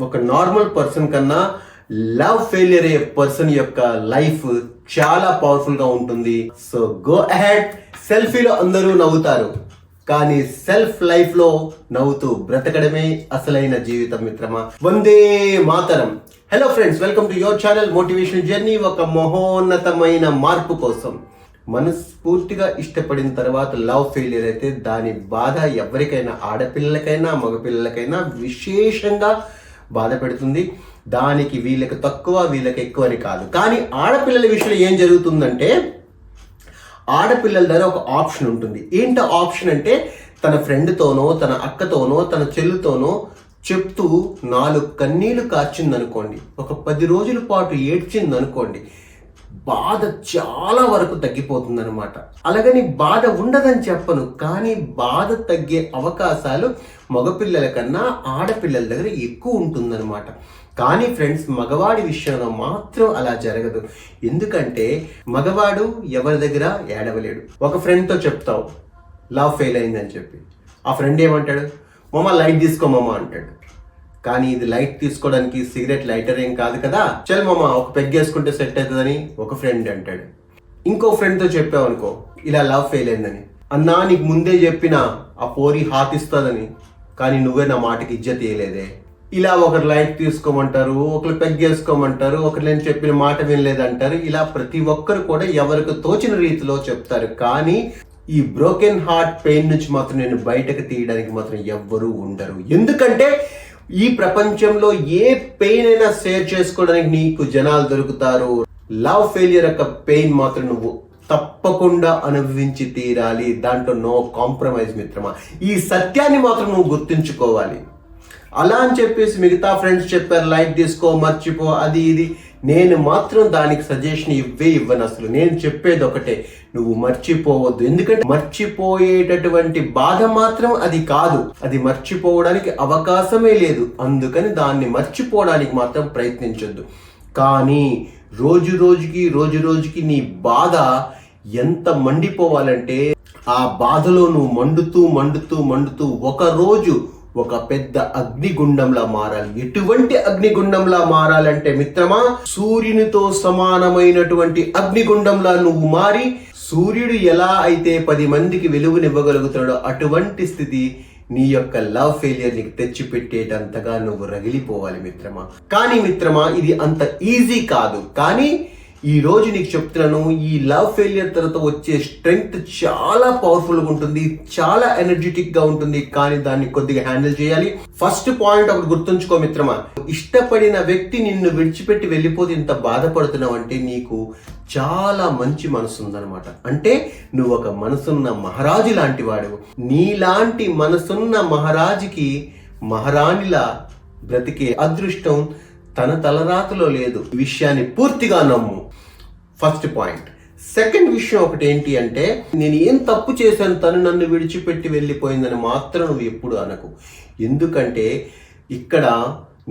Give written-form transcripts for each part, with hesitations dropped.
ఒక normal person కన్నా love failure అయ్యే పర్సన్ యొక్క లైఫ్ చాలా పవర్ఫుల్ గా ఉంటుంది. So go ahead. సెల్ఫీలో అందరూ నవ్వుతారు, కానీ సెల్ఫ్ లైఫ్ లో నవ్వుతూ బ్రతకడమే అసలైన జీవితం మిత్రమా. వందే మాతరం. Hello friends, welcome to your channel motivation journey. ఒక మహోన్నతమైన మార్పు కోసం మనస్ఫూర్తిగా ఇష్టపడిన తర్వాత లవ్ ఫెయిలియర్ అయితే దాని బాధ ఎవరికైనా, ఆడపిల్లలకైనా మగపిల్లలకైనా విశేషంగా బాధ పెడుతుంది. దానికి వీళ్ళకి తక్కువ వీళ్ళకి ఎక్కువ అని కాదు. కానీ ఆడపిల్లల విషయంలో ఏం జరుగుతుందంటే, ఆడపిల్లల దగ్గర ఒక ఆప్షన్ ఉంటుంది. ఏంటి ఆప్షన్ అంటే, తన ఫ్రెండ్తోనో తన అక్కతోనో తన చెల్లితోనో చెప్తూ 4 కన్నీళ్లు కార్చిందనుకోండి, ఒక 10 రోజుల పాటు ఏడ్చిందనుకోండి, బాధ చాలా వరకు తగ్గిపోతుంది అనమాట. అలాగని బాధ ఉండదని చెప్పను, కానీ బాధ తగ్గే అవకాశాలు మగపిల్లల కన్నా ఆడపిల్లల దగ్గర ఎక్కువ ఉంటుందన్నమాట. కానీ ఫ్రెండ్స్, మగవాడి విషయంలో మాత్రం అలా జరగదు. ఎందుకంటే మగవాడు ఎవరి దగ్గర ఏడవలేడు. ఒక ఫ్రెండ్తో చెప్తావు లవ్ ఫెయిల్ అయిందని చెప్పి, ఆ ఫ్రెండ్ ఏమంటాడు, మామ లైట్ తీసుకో మామ అంటాడు. కానీ ఇది లైట్ తీసుకోవడానికి సిగరెట్ లైటర్ ఏం కాదు కదా, చల్ మామ ఒక పెగ్గేసుకుంటే సెట్ అవుతుందని ఒక ఫ్రెండ్ అంటాడు. ఇంకో ఫ్రెండ్తో చెప్పావు అనుకో, ఇలా లవ్ ఫెయిల్ అయిందని, అన్నా నీకు ముందే చెప్పిన ఆ పోరి హాత్ ఇస్తుందని, కానీ నువ్వే నా మాటకి ఇజ్జత్ ఇయ్యలేదే. ఇలా ఒకరు లైట్ తీసుకోమంటారు, ఒకరు పెగ్గేసుకోమంటారు, ఒకరు నేను చెప్పిన మాట వినలేదంటారు. ఇలా ప్రతి ఒక్కరు కూడా ఎవరికి తోచిన రీతిలో చెప్తారు. కానీ ఈ బ్రోకెన్ హార్ట్ పెయిన్ నుంచి మాత్రం నేను బయటకు తీయడానికి మాత్రం ఎవ్వరూ ఉండరు. ఎందుకంటే ఈ ప్రపంచంలో ఏ పెయిన్ అయినా షేర్ చేసుకోవడానికి నీకు జనాలు దొరుకుతారు. లవ్ ఫెయిలియర్ యొక్క పెయిన్ మాత్రం నువ్వు తప్పకుండా అనుభవించి తీరాలి. దాంట్లో నో కాంప్రమైజ్ మిత్రమా. ఈ సత్యాన్ని మాత్రం నువ్వు గుర్తుంచుకోవాలి. అలా అని చెప్పేసి మిగతా ఫ్రెండ్స్ చెప్పారు లైట్ తీసుకో, మర్చిపో, అది ఇది, నేను మాత్రం దానికి సజెషన్ ఇవ్వను. అసలు నేను చెప్పేది ఒకటే, నువ్వు మర్చిపోవద్దు. ఎందుకంటే మర్చిపోయేటటువంటి బాధ మాత్రం అది కాదు, అది మర్చిపోవడానికి అవకాశమే లేదు. అందుకని దాన్ని మర్చిపోవడానికి మాత్రం ప్రయత్నించొద్దు. కానీ రోజు రోజుకి నీ బాధ ఎంత మండిపోవాలంటే, ఆ బాధలో నువ్వు మండుతూ ఒక రోజు ఒక పెద్ద అగ్నిగుండంలా మారాలి. ఎటువంటి అగ్నిగుండంలా మారాలంటే మిత్రమా, సూర్యునితో సమానమైనటువంటి అగ్నిగుండంలా నువ్వు మారి, సూర్యుడు ఎలా అయితే 10 మందికి వెలుగునివ్వగలుగుతాడో అటువంటి స్థితి నీ యొక్క లవ్ ఫెయిలియర్ నీకు తెచ్చిపెట్టేటంతగా నువ్వు రగిలిపోవాలి మిత్రమా. కానీ మిత్రమా, ఇది అంత ఈజీ కాదు. కానీ ఈ రోజు నీకు చెప్తున్నాను, ఈ లవ్ ఫెయిలియర్ తర్వాత వచ్చే స్ట్రెంగ్త్ చాలా పవర్ఫుల్ గా ఉంటుంది, చాలా ఎనర్జెటిక్ గా ఉంటుంది. కానీ దాన్ని కొద్దిగా హ్యాండిల్ చేయాలి. ఫస్ట్ పాయింట్ ఒకటి గుర్తుంచుకో మిత్రమా, ఇష్టపడిన వ్యక్తి నిన్ను విడిచిపెట్టి వెళ్ళిపోతే ఇంత బాధపడుతున్నావు అంటే నీకు చాలా మంచి మనసు ఉందన్నమాట. అంటే నువ్వు ఒక మనసున్న మహారాజు లాంటి వాడు. నీలాంటి మనసున్న మహారాజుకి మహారాణిలా బ్రతికే అదృష్టం తన తలరాతలో లేదు. ఈ విషయాన్ని పూర్తిగా నమ్ము. First point. సెకండ్ విషయం ఒకటి ఏంటి అంటే, నేను ఏం తప్పు చేశాను తను నన్ను విడిచిపెట్టి వెళ్ళిపోయిందని మాత్రం నువ్వు ఎప్పుడు అనకు. ఎందుకంటే ఇక్కడ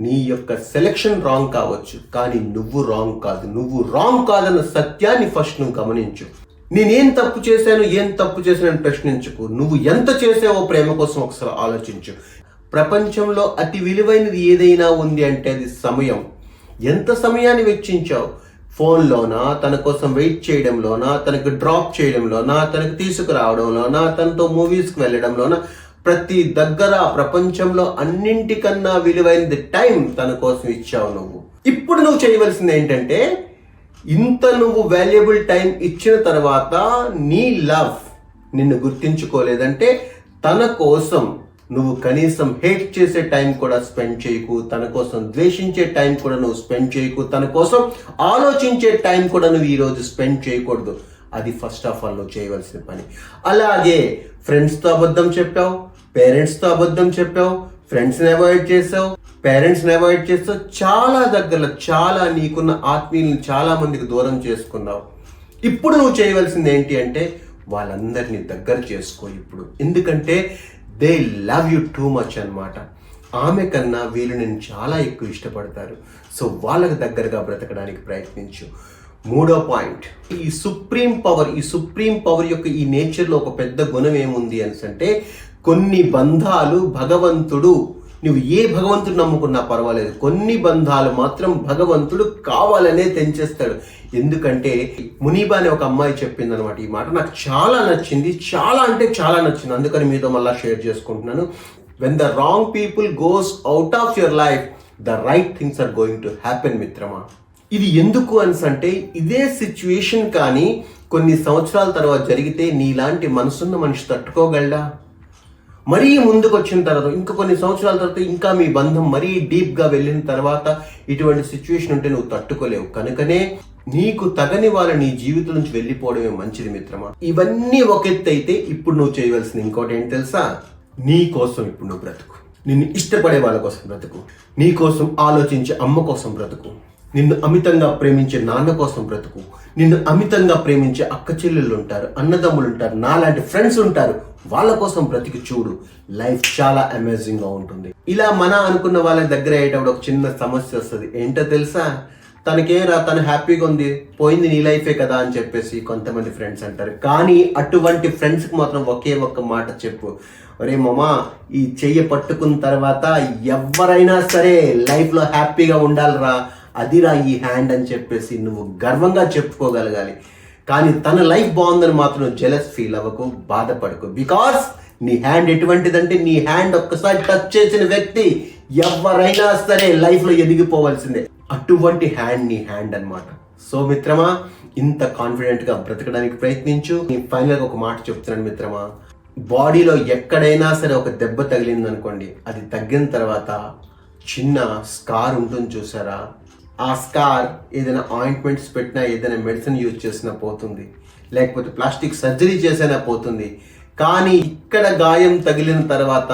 నీ యొక్క సెలెక్షన్ రాంగ్ కావచ్చు, కానీ నువ్వు రాంగ్ కాదు. నువ్వు రాంగ్ కాదన్న సత్యాన్ని ఫస్ట్ నువ్వు గమనించు. నేనేం తప్పు చేశాను ప్రశ్నించుకు. నువ్వు ఎంత చేసావో ప్రేమ కోసం ఒకసారి ఆలోచించు. ప్రపంచంలో అతి విలువైనది ఏదైనా ఉంది అంటే అది సమయం. ఎంత సమయాన్ని వెచ్చించావు? ఫోన్లోనా, తన కోసం వెయిట్ చేయడంలోనా, తనకు డ్రాప్ చేయడంలోనా, తనకు తీసుకురావడంలోనా, తనతో మూవీస్కి వెళ్ళడంలోనా, ప్రతి దగ్గర ప్రపంచంలో అన్నింటికన్నా విలువైనది టైం తన కోసం ఇచ్చావు నువ్వు. ఇప్పుడు నువ్వు చేయవలసింది ఏంటంటే, ఇంత నువ్వు వాల్యుబుల్ టైం ఇచ్చిన తర్వాత నీ లవ్ నిన్ను గుర్తించుకోలేదంటే తన కోసం నువ్వు కనీసం హేట్ చేసే టైం కూడా స్పెండ్ చేయకు, తన కోసం ద్వేషించే టైం కూడా నువ్వు స్పెండ్ చేయకు, తన కోసం ఆలోచించే టైం కూడా నువ్వు ఈరోజు స్పెండ్ చేయకూడదు. అది ఫస్ట్ ఆఫ్ ఆల్ నువ్వు చేయవలసిన పని. అలాగే ఫ్రెండ్స్తో అబద్ధం చెప్పావు, పేరెంట్స్తో అబద్ధం చెప్పావు, ఫ్రెండ్స్ని అవాయిడ్ చేసావు, పేరెంట్స్ని అవాయిడ్ చేస్తావు, చాలా దగ్గరలో చాలా నీకున్న ఆత్మీయులను చాలా మందికి దూరం చేసుకున్నావు. ఇప్పుడు నువ్వు చేయవలసింది ఏంటి అంటే, వాళ్ళందరినీ దగ్గర చేసుకో ఇప్పుడు. ఎందుకంటే they love you too much అన్నమాట. ఆమె కన్నా వీళ్ళు నేను చాలా ఎక్కువ ఇష్టపడతారు. సో వాళ్ళకి దగ్గరగా బ్రతకడానికి ప్రయత్నించు. మూడో పాయింట్, ఈ సుప్రీం పవర్ యొక్క ఈ నేచర్లో ఒక పెద్ద గుణం ఏముంది అంటే, కొన్ని బంధాలు భగవంతుడు నువ్వు ఏ భగవంతుడు నమ్ముకున్నా పర్వాలేదు, కొన్ని బంధాలు మాత్రం భగవంతుడు కావాలనే తెంచేస్తాడు. ఎందుకంటే మునీబా అనే ఒక అమ్మాయి చెప్పింది అనమాట ఈ మాట. నాకు చాలా నచ్చింది, చాలా అంటే చాలా నచ్చింది. అందుకని మీతో మళ్ళీ షేర్ చేసుకుంటున్నాను. When the wrong people goes out of your life, the right things are going to happen మిత్రమా. ఇది ఎందుకు అంటే ఇదే సిచ్యువేషన్ కానీ కొన్ని సంవత్సరాల తర్వాత జరిగితే నీలాంటి మనసున్న మనిషి తట్టుకోగలడా? మరీ ముందుకు వచ్చిన తర్వాత ఇంకా కొన్ని సంవత్సరాల తర్వాత ఇంకా మీ బంధం మరీ డీప్గా వెళ్ళిన తర్వాత ఇటువంటి సిచ్యువేషన్ ఉంటే నువ్వు తట్టుకోలేవు. కనుకనే నీకు తగని వాళ్ళ నీ జీవితం నుంచి వెళ్ళిపోవడమే మంచిది మిత్రమా. ఇవన్నీ ఒక ఎత్తు అయితే ఇప్పుడు నువ్వు చేయవలసింది ఇంకోటి ఏంటి తెలుసా? నీ కోసం ఇప్పుడు నువ్వు బ్రతుకు. నిన్ను ఇష్టపడే వాళ్ళ కోసం బ్రతుకు. నీ కోసం ఆలోచించే అమ్మ కోసం బ్రతుకు. నిన్ను అమితంగా ప్రేమించే నాన్న కోసం బ్రతుకు. నిన్ను అమితంగా ప్రేమించే అక్క చెల్లెళ్ళు ఉంటారు, అన్నదమ్ములు ఉంటారు, నాలాంటి ఫ్రెండ్స్ ఉంటారు, వాళ్ళ కోసం బ్రతికి చూడు. లైఫ్ చాలా అమేజింగ్ గా ఉంటుంది. ఇలా మన అనుకున్న వాళ్ళ దగ్గర అయ్యేటప్పుడు ఒక చిన్న సమస్య వస్తుంది. ఏంటో తెలుసా? తనకేరా, తను హ్యాపీగా ఉంది, పోయింది నీ లైఫే కదా అని చెప్పేసి కొంతమంది ఫ్రెండ్స్ అంటారు. కానీ అటువంటి ఫ్రెండ్స్కి మాత్రం ఒకే ఒక్క మాట చెప్పు, ఒరే మామా, ఈ చెయ్యి పట్టుకున్న తర్వాత ఎవరైనా సరే లైఫ్లో హ్యాపీగా ఉండాలిరా, అదిరా ఈ హ్యాండ్ అని చెప్పేసి నువ్వు గర్వంగా చెప్పుకోగలగాలి. కానీ తన లైఫ్ బాగుందని మాత్రం జెలస్ ఫీల్ అవ్వకు, బాధపడకు. బికాస్ నీ హ్యాండ్ ఎటువంటిదంటే నీ హ్యాండ్ ఒక్కసారి టచ్ చేసిన వ్యక్తి ఎవరైనా సరే లైఫ్లో ఎదిగిపోవాల్సిందే. అటువంటి హ్యాండ్ నీ హ్యాండ్ అన్నమాట. సో మిత్రమా, ఇంత కాన్ఫిడెంట్గా బ్రతకడానికి ప్రయత్నించు. నేను ఫైనల్గా ఒక మాట చెప్తున్నాను మిత్రమా, బాడీలో ఎక్కడైనా సరే ఒక దెబ్బ తగిలింది అనుకోండి, అది తగ్గిన తర్వాత చిన్న స్కార్ ఉంటుంది చూసారా, ఆ స్కార్ ఏదైనా ఆయింట్మెంట్స్ పెట్టినా, ఏదైనా మెడిసిన్ యూజ్ చేసినా పోతుంది, లేకపోతే ప్లాస్టిక్ సర్జరీ చేసినా పోతుంది. కానీ ఇక్కడ గాయం తగిలిన తర్వాత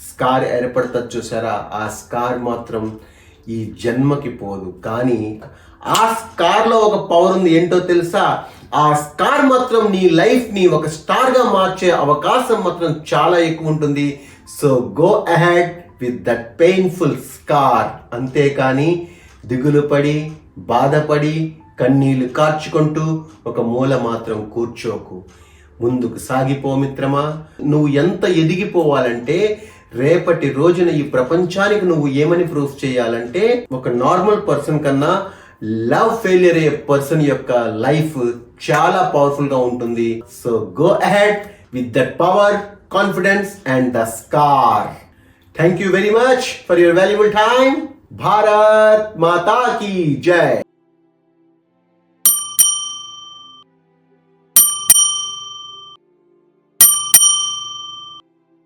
స్కార్ ఏర్పడుతుంది చూసారా, ఆ స్కార్ మాత్రం ఈ జన్మకి పోదు. కానీ ఆ స్కార్లో ఒక పవర్ ఉంది. ఏంటో తెలుసా? ఆ స్కార్ మాత్రం నీ లైఫ్ ని ఒక స్టార్ గా మార్చే అవకాశం మాత్రం చాలా ఎక్కువ ఉంటుంది. So go ahead with that painful scar. అంతేకాని దిగులు పడి, బాధపడి, కన్నీళ్లు కార్చుకుంటూ ఒక మూల మాత్రం కూర్చోకు. ముందుకు సాగిపో మిత్రమా. నువ్వు ఎంత ఎదిగిపోవాలంటే, రేపటి రోజున ఈ ప్రపంచానికి నువ్వు ఏమని ప్రూఫ్ చేయాలంటే, ఒక నార్మల్ పర్సన్ కన్నా లవ్ ఫెయిలియర్ అయ్యే పర్సన్ యొక్క లైఫ్ చాలా పవర్ఫుల్ గా ఉంటుంది. So go ahead with that power, confidence and the scar. Thank you very much for your valuable time. Bharat Mata కీ జై.